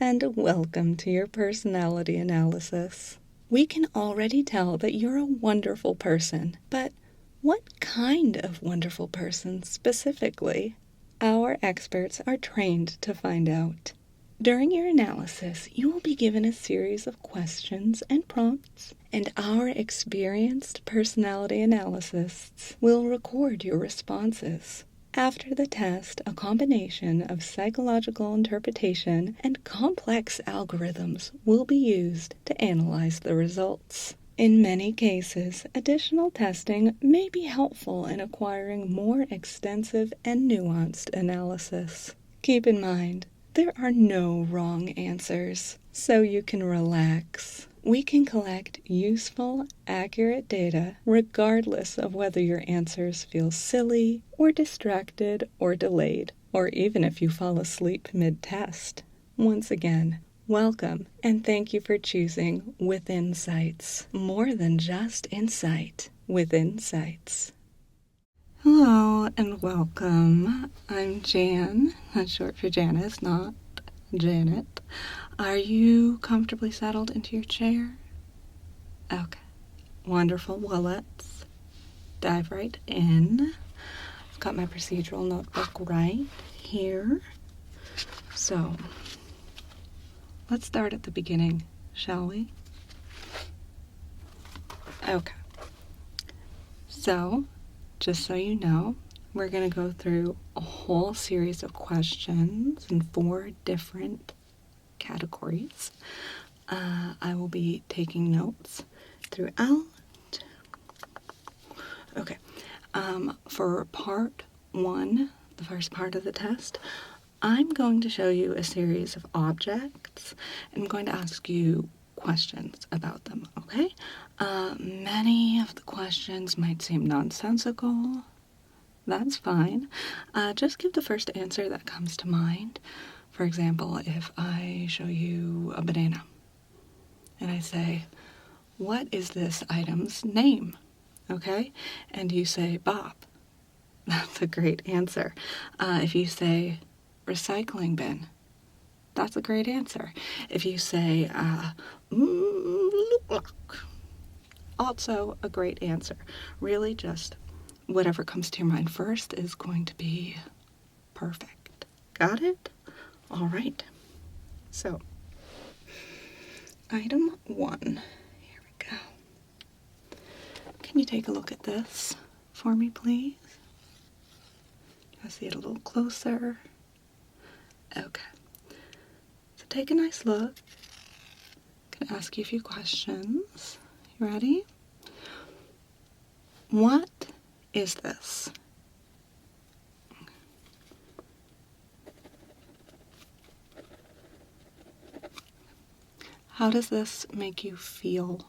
and welcome to your personality analysis. We can already tell that you're a wonderful person, but what kind of wonderful person specifically? Our experts are trained to find out. During your analysis, you will be given a series of questions and prompts, and our experienced personality analysts will record your responses. After the test, a combination of psychological interpretation and complex algorithms will be used to analyze the results. In many cases, additional testing may be helpful in acquiring more extensive and nuanced analysis. Keep in mind, there are no wrong answers, so you can relax. We can collect useful, accurate data regardless of whether your answers feel silly or distracted or delayed, or even if you fall asleep mid-test. Once again, welcome and thank you for choosing Withinsights. More than just insight, Withinsights. Hello and welcome. I'm Jan. That's short for Janice, not Janet. Are you comfortably settled into your chair? Okay. Wonderful. Well, let's dive right in. I've got my procedural notebook right here. So, let's start at the beginning, shall we? Okay. So, just so you know, we're going to go through a whole series of questions in 4 different categories. I will be taking notes throughout. Okay. For part 1, the first part of the test, I'm going to show you a series of objects. I'm going to ask you questions about them, okay? Many of the questions might seem nonsensical. That's fine. Just give the first answer that comes to mind. For example, if I show you a banana and I say, what is this item's name? Okay? And you say, Bob. That's a great answer. If you say, recycling bin, that's a great answer. If you say, also a great answer. Really just whatever comes to your mind first is going to be perfect. Got it? All right. So, item 1. Here we go. Can you take a look at this for me, please? I see it a little closer. Okay. So take a nice look. I'm going to ask you a few questions. You ready? What is this? How does this make you feel?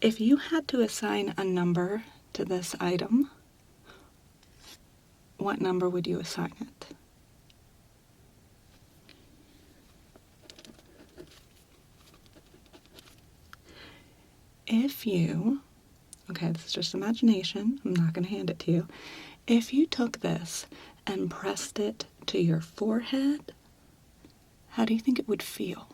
If you had to assign a number to this item, what number would you assign it? If you, okay, this is just imagination, I'm not going to hand it to you. If you took this and pressed it to your forehead, how do you think it would feel?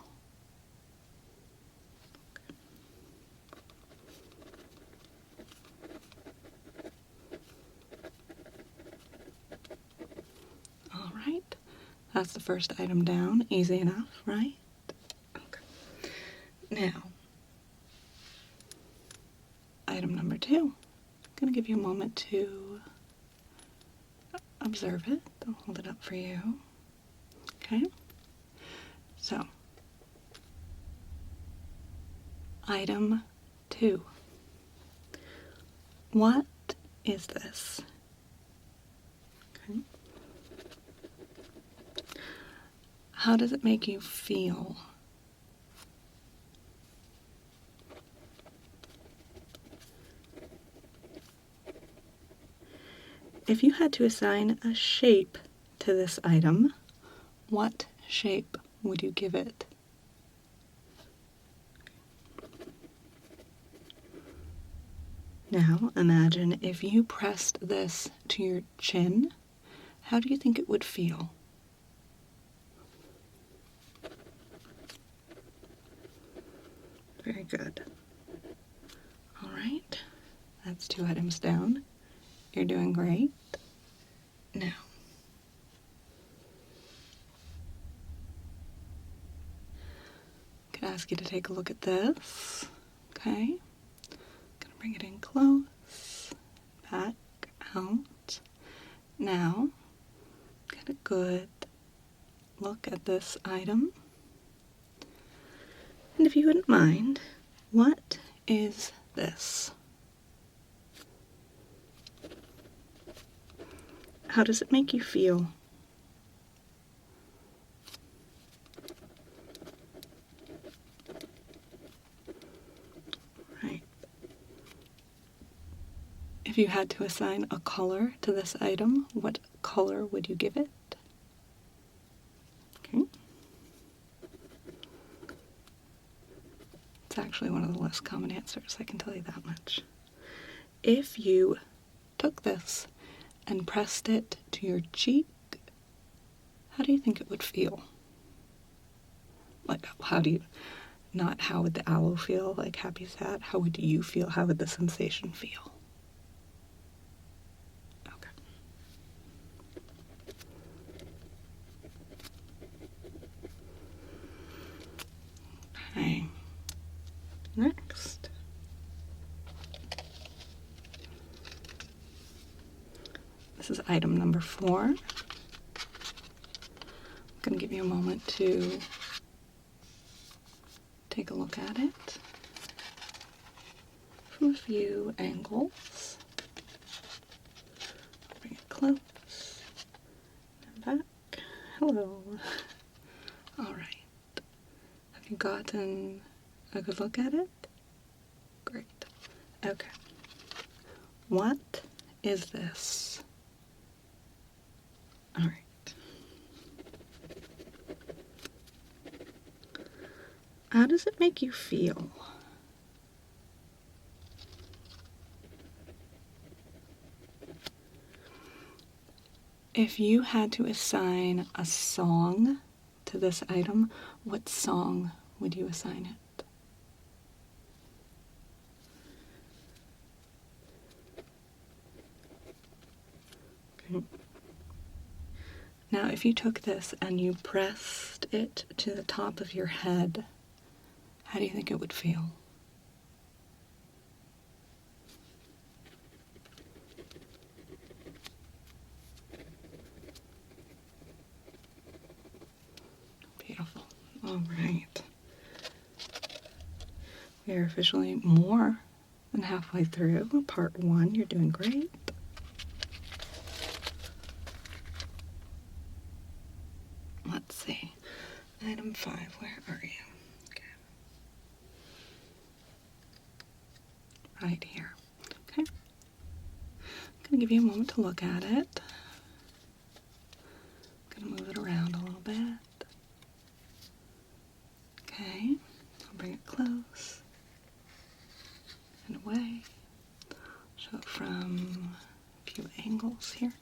All right, that's the first item down. Easy enough, right? Okay. Now, item number 2. I'm going to give you a moment to observe it. I'll hold it up for you. Okay? So, item 2. What is this? Okay. How does it make you feel? If you had to assign a shape to this item, what shape would you give it? Now imagine if you pressed this to your chin, how do you think it would feel? Very good. All right, that's 2 items down. You're doing great. Now, I'm gonna ask you to take a look at this. Okay, gonna bring it in close, back out. Now, get a good look at this item. And if you wouldn't mind, what is this? How does it make you feel? Right. If you had to assign a color to this item, what color would you give it? Okay. It's actually one of the less common answers, I can tell you that much. If you took this and pressed it to your cheek, how do you think it would feel? Like, not how would the owl feel, like happy, sad, how would you feel? How would the sensation feel? Okay. Okay. Next. This is item number 4. I'm going to give you a moment to take a look at it from a few angles. Bring it close and back. Hello. All right. Have you gotten a good look at it? Great. Okay. What is this? All right. How does it make you feel? If you had to assign a song to this item, what song would you assign it? Okay. Now, if you took this and you pressed it to the top of your head, how do you think it would feel? Beautiful. All right. We are officially more than halfway through part 1. You're doing great. Let's see. Item 5, where are you? Okay. Right here. Okay. I'm going to give you a moment to look at it. I'm going to move it around a little bit. Okay. I'll bring it close and away. Show it from a few angles here.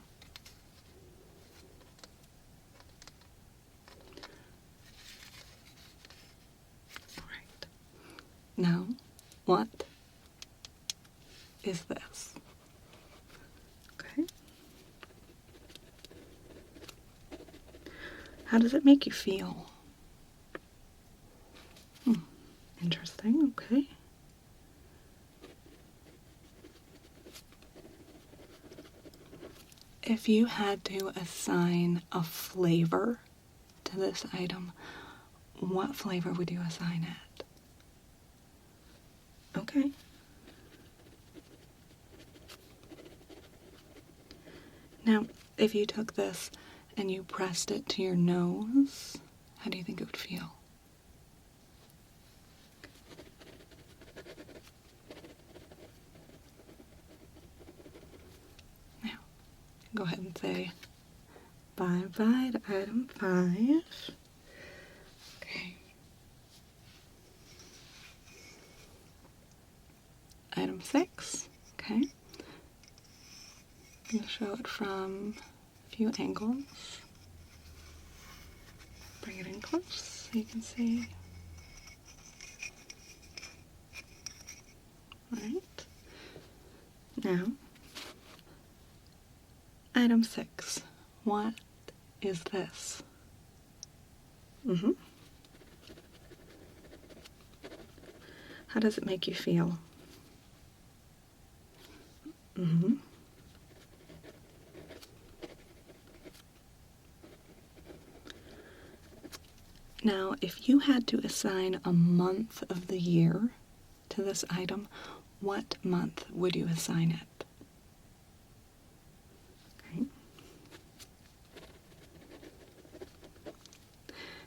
Now, what is this? Okay. How does it make you feel? Interesting, okay. If you had to assign a flavor to this item, what flavor would you assign it? Okay. Now, if you took this and you pressed it to your nose, how do you think it would feel? Now, go ahead and say bye-bye to item 5. Okay. Item 6. few angles. Bring it in close so you can see. Alright. Now, item 6. What is this? How does it make you feel? Now, if you had to assign a month of the year to this item, what month would you assign it? Okay.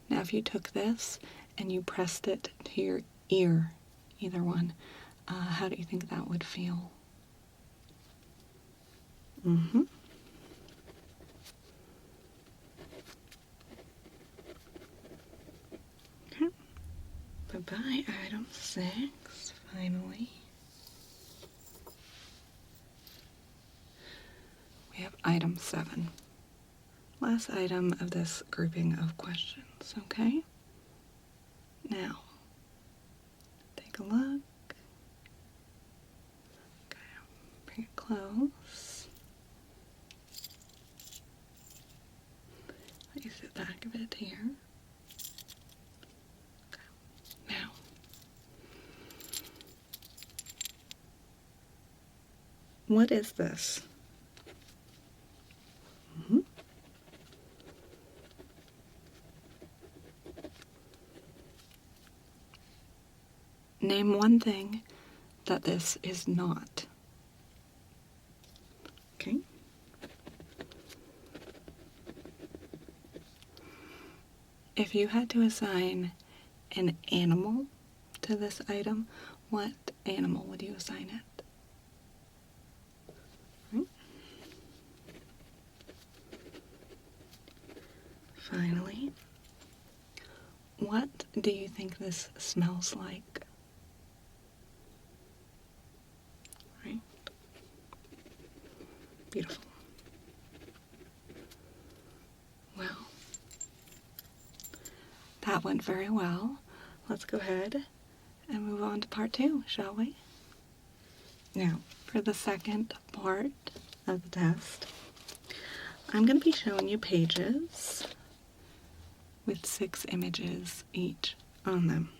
Now, if you took this and you pressed it to your ear, either one, how do you think that would feel? Okay. Bye-bye, item 6, finally. We have item 7. Last item of this grouping of questions, okay? Now, take a look. Okay, bring it close. Let you sit back a bit here. Okay. Now, what is this? Name one thing that this is not. Okay? If you had to assign an animal to this item, what animal would you assign it? Right? Finally, what do you think this smells like? Right? Beautiful. Well, that went very well. Let's go ahead and move on to part 2, shall we? Now, for the second part of the test, I'm going to be showing you pages with 6 images each on them.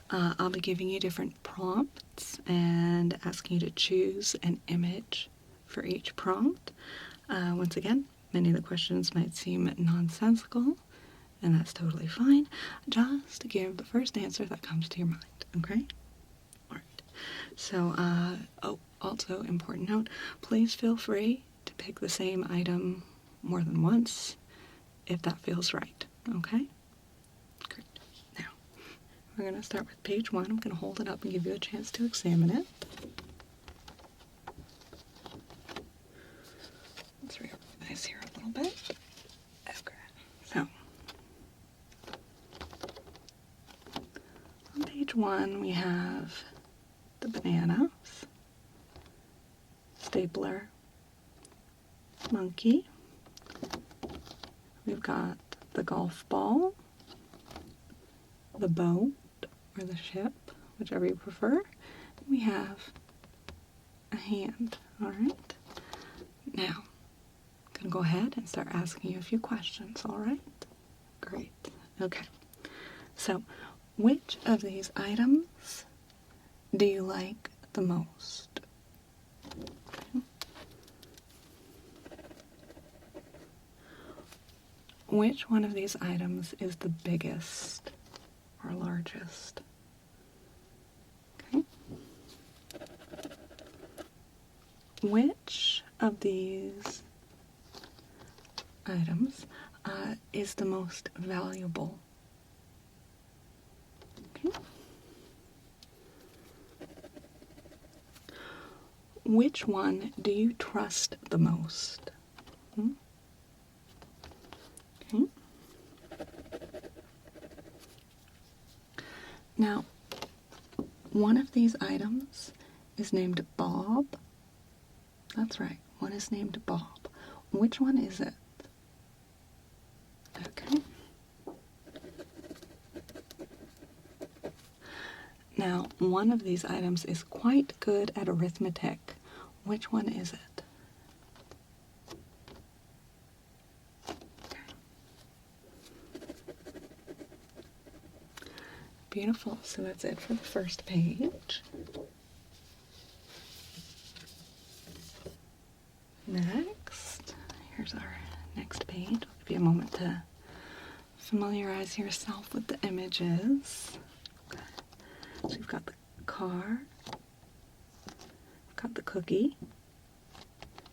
I'll be giving you different prompts and asking you to choose an image for each prompt. Once again, many of the questions might seem nonsensical, and that's totally fine. Just give the first answer that comes to your mind, okay? Alright. So, also important note, please feel free to pick the same item more than once if that feels right, okay? Great. Now, we're going to start with page 1. I'm going to hold it up and give you a chance to examine it. Let's reorganize here a little bit. Okay. So, on page 1 we have the bananas, stapler, monkey. We've got the golf ball, the boat, or the ship, whichever you prefer. We have a hand, alright? Now, I'm going to go ahead and start asking you a few questions, alright? Great. Okay. So, which of these items do you like the most? Okay. Which one of these items is the biggest or largest? Okay. Which of these items is the most valuable? Okay. Which one do you trust the most? Okay. Now, one of these items is named Bob. That's right, one is named Bob. Which one is it? Okay. Now, one of these items is quite good at arithmetic. Which one is it? Beautiful. So that's it for the first page. Next, here's our next page. I'll give you a moment to familiarize yourself with the images. Okay. So you've got the car, you've got the cookie.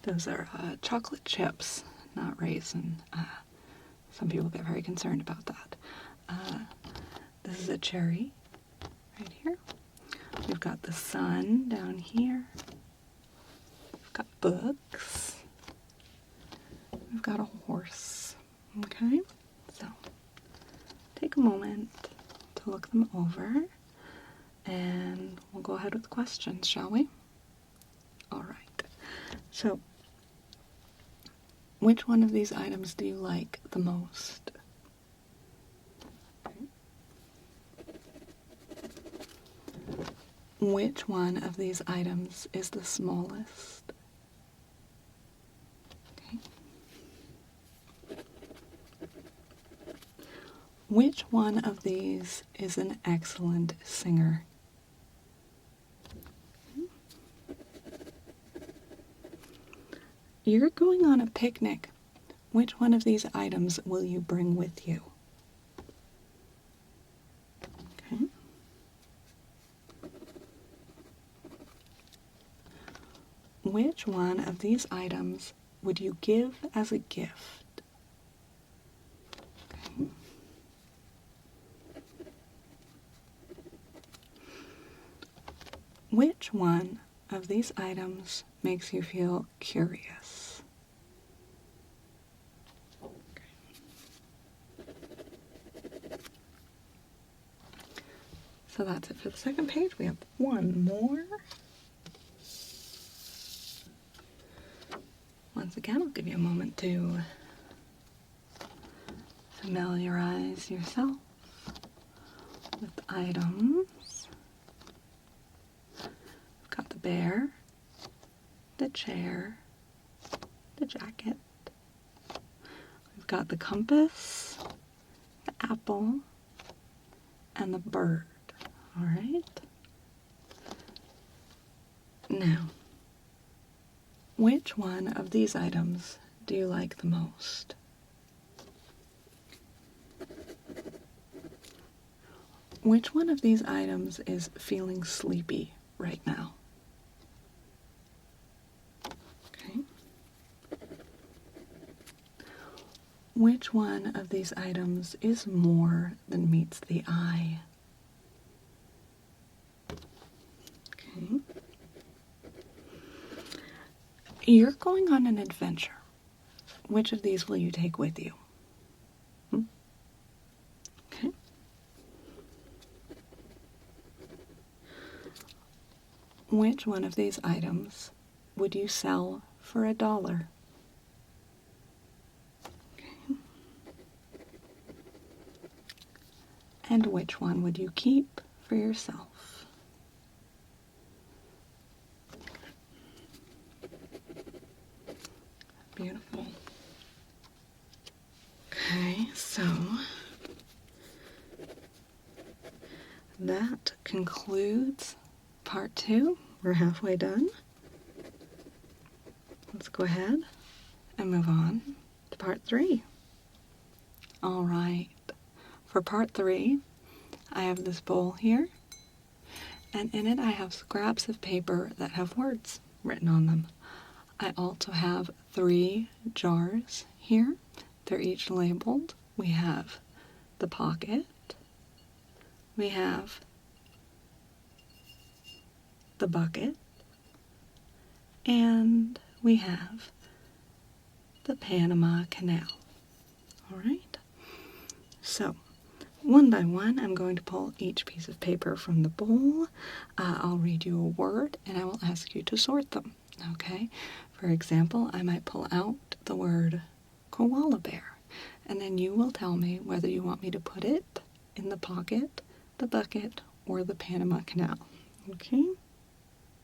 Those are chocolate chips, not raisin. Some people get very concerned about that. This is a cherry right here. We've got the sun down here. We've got books. We've got a horse. Okay, so take a moment to look them over, and we'll go ahead with questions, shall we? All right. So, which one of these items do you like the most? Okay. Which one of these items is the smallest? Okay. Which one of these is an excellent singer? You're going on a picnic. Which one of these items will you bring with you? Okay. Which one of these items would you give as a gift? Okay. Which one of these items makes you feel curious? Okay. So that's it for the second page. We have one more. Once again, I'll give you a moment to familiarize yourself with the items. We've got the bear, the chair, the jacket. We've got the compass, the apple, and the bird. All right. Now, which one of these items do you like the most? Which one of these items is feeling sleepy right now? Okay. Which one of these items is more than meets the eye? Okay. You're going on an adventure. Which of these will you take with you? Okay. Which one of these items would you sell for $1? Okay. And which one would you keep for yourself? Beautiful. Okay, so that concludes part 2. We're halfway done. Let's go ahead and move on to part 3. All right. For part 3, I have this bowl here, and in it I have scraps of paper that have words written on them. I also have 3 jars here. They're each labeled. We have the pocket, we have the bucket, and we have the Panama Canal. All right? So, one by one, I'm going to pull each piece of paper from the bowl. I'll read you a word, and I will ask you to sort them. Okay? For example, I might pull out the word koala bear, and then you will tell me whether you want me to put it in the pocket, the bucket, or the Panama Canal. Okay?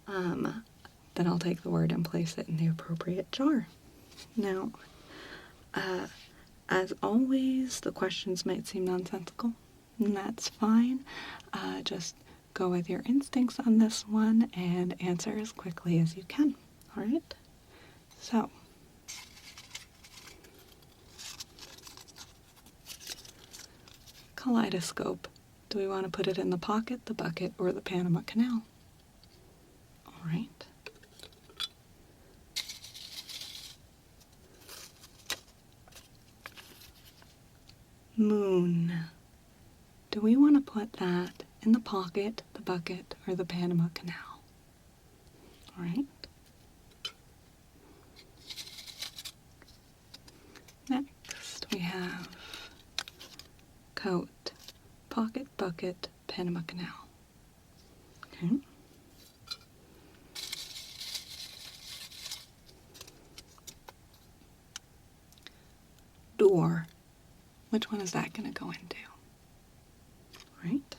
Then I'll take the word and place it in the appropriate jar. Now, as always, the questions might seem nonsensical, and that's fine. Just go with your instincts on this one and answer as quickly as you can. All right? So, kaleidoscope. Do we want to put it in the pocket, the bucket, or the Panama Canal? All right. Moon. Do we want to put that in the pocket, the bucket, or the Panama Canal? All right. Next, we have coat, pocket, bucket, Panama Canal. Okay. Door. Which one is that going to go into? Right?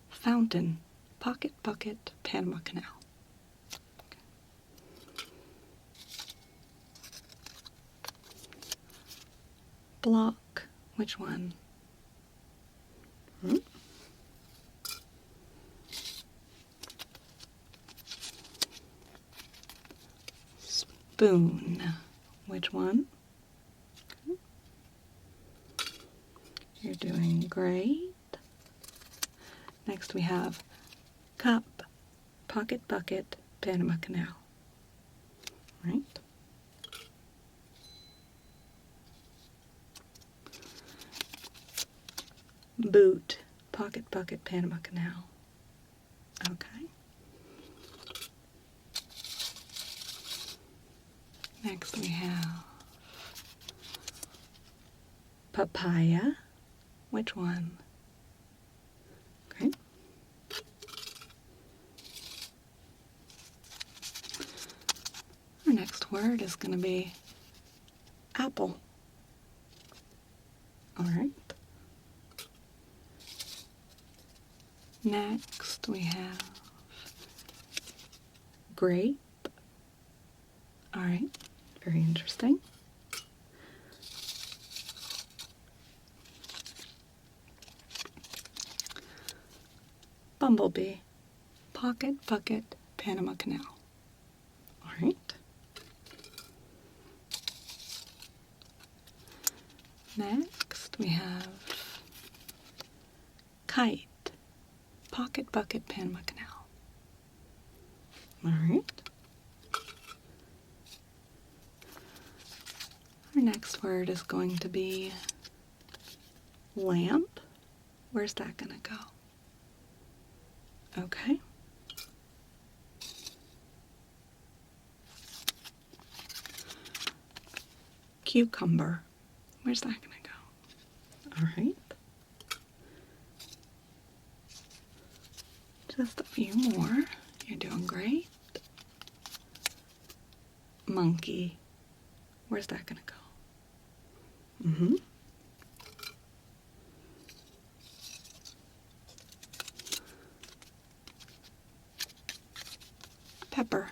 Fountain, pocket, bucket, Panama Canal. Okay. Block, which one? Spoon, which one? Okay. You're doing great. Next we have cup, pocket, bucket, Panama Canal. Right? Boot, pocket, bucket, Panama Canal. Okay. Next we have papaya. Which one? Okay. Our next word is going to be apple. All right. Next we have grape. All right. Very interesting. Bumblebee, pocket, bucket, Panama Canal. All right. Next we have kite, pocket, bucket, Panama Canal. All right. Our next word is going to be lamp. Where's that going to go? Okay. Cucumber. Where's that going to go? All right. Just a few more. You're doing great. Monkey. Where's that going to go? Pepper.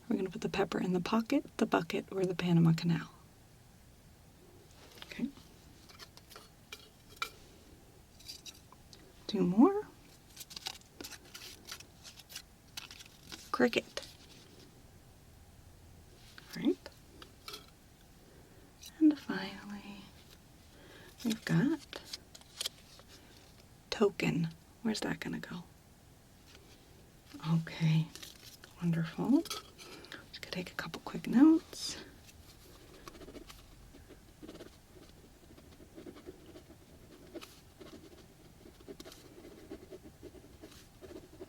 We're going to put the pepper in the pocket, the bucket, or the Panama Canal. Okay. 2 more. Cricket. All right. And finally, we've got token. Where's that going to go? Okay, wonderful. Just gonna take a couple quick notes.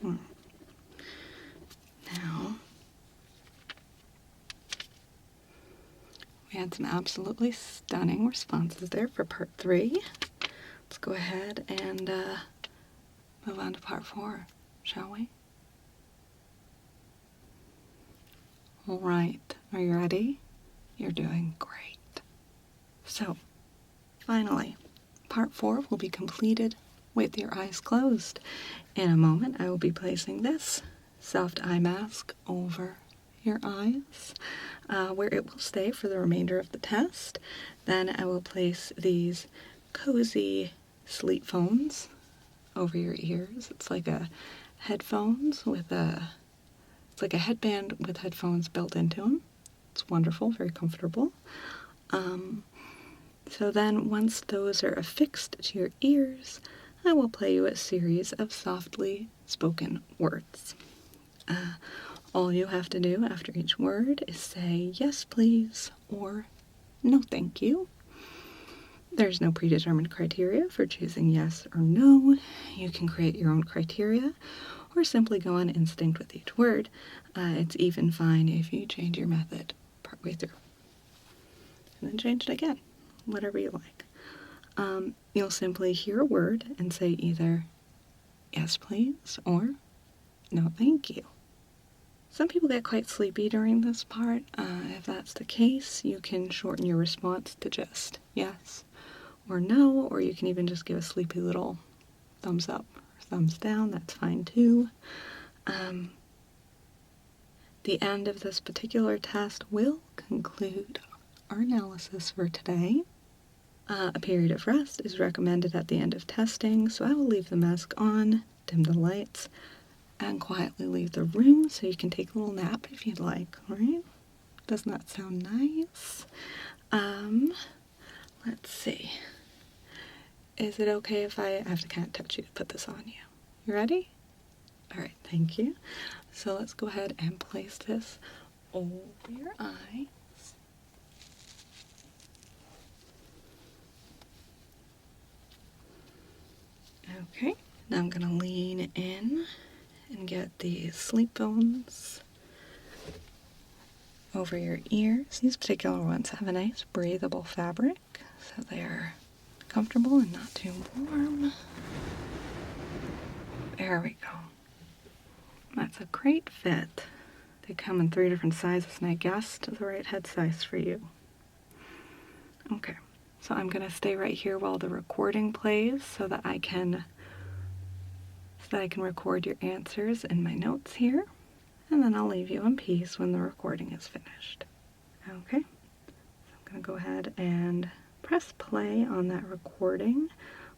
Now, we had some absolutely stunning responses there for part 3. Let's go ahead and move on to part 4, shall we? All right, are you ready? You're doing great. So, finally, part 4 will be completed with your eyes closed. In a moment, I will be placing this soft eye mask over your eyes, where it will stay for the remainder of the test. Then I will place these cozy sleep phones over your ears. It's like a headphones with it's like a headband with headphones built into them. It's wonderful, very comfortable. So then once those are affixed to your ears, I will play you a series of softly spoken words. All you have to do after each word is say yes please or no thank you. There's no predetermined criteria for choosing yes or no. You can create your own criteria or simply go on instinct with each word. It's even fine if you change your method partway through and then change it again, whatever you like. You'll simply hear a word and say either yes please or no thank you. Some people get quite sleepy during this part. If that's the case, you can shorten your response to just yes or no, or you can even just give a sleepy little thumbs up or thumbs down. That's fine too. The end of this particular test will conclude our analysis for today. A period of rest is recommended at the end of testing, so I will leave the mask on, dim the lights, and quietly leave the room so you can take a little nap if you'd like, alright? Doesn't that sound nice? Let's see. Is it okay if I have to kind of touch you to put this on you? You ready? Alright, thank you. So let's go ahead and place this over your eyes. Okay, now I'm going to lean in and get the sleep phones over your ears. These particular ones have a nice breathable fabric, so they're comfortable and not too warm. There we go. That's a great fit. They come in 3 different sizes, and I guessed the right head size for you. Okay, so I'm going to stay right here while the recording plays so that I can record your answers in my notes here, and then I'll leave you in peace when the recording is finished. Okay, so I'm going to go ahead and press play on that recording.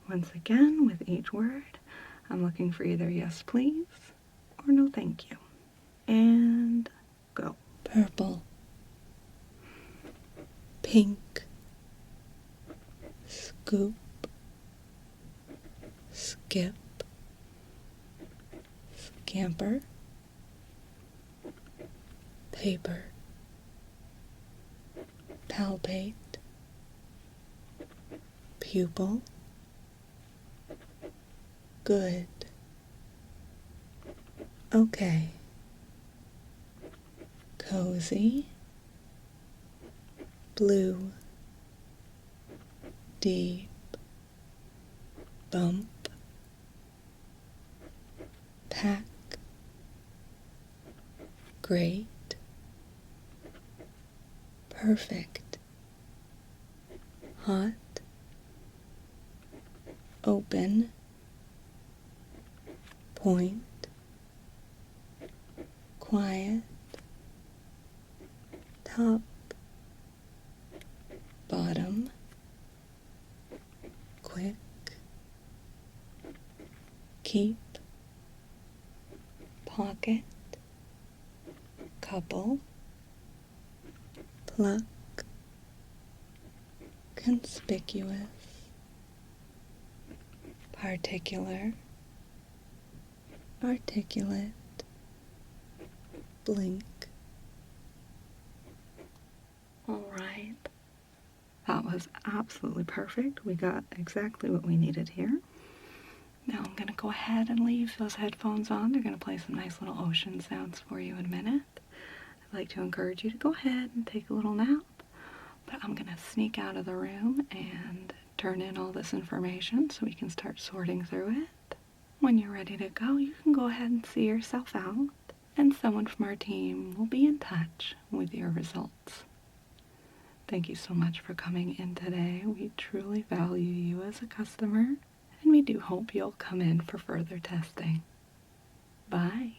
Once again, with each word, I'm looking for either yes please or no thank you. And go. Purple, pink, scoop, skip, scamper, paper, palpate, pupil, good, okay, cozy, blue, deep, bump, pack, great, perfect, hot, open, point, quiet, top, bottom, quick, keep, pocket, couple, pluck, conspicuous, particular, articulate, blink. All right, that was absolutely perfect. We got exactly what we needed here. Now I'm going to go ahead and leave those headphones on. They're going to play some nice little ocean sounds for you in a minute. I'd like to encourage you to go ahead and take a little nap, but I'm going to sneak out of the room and turn in all this information so we can start sorting through it. When you're ready to go, you can go ahead and see yourself out, and someone from our team will be in touch with your results. Thank you so much for coming in today. We truly value you as a customer, and we do hope you'll come in for further testing. Bye.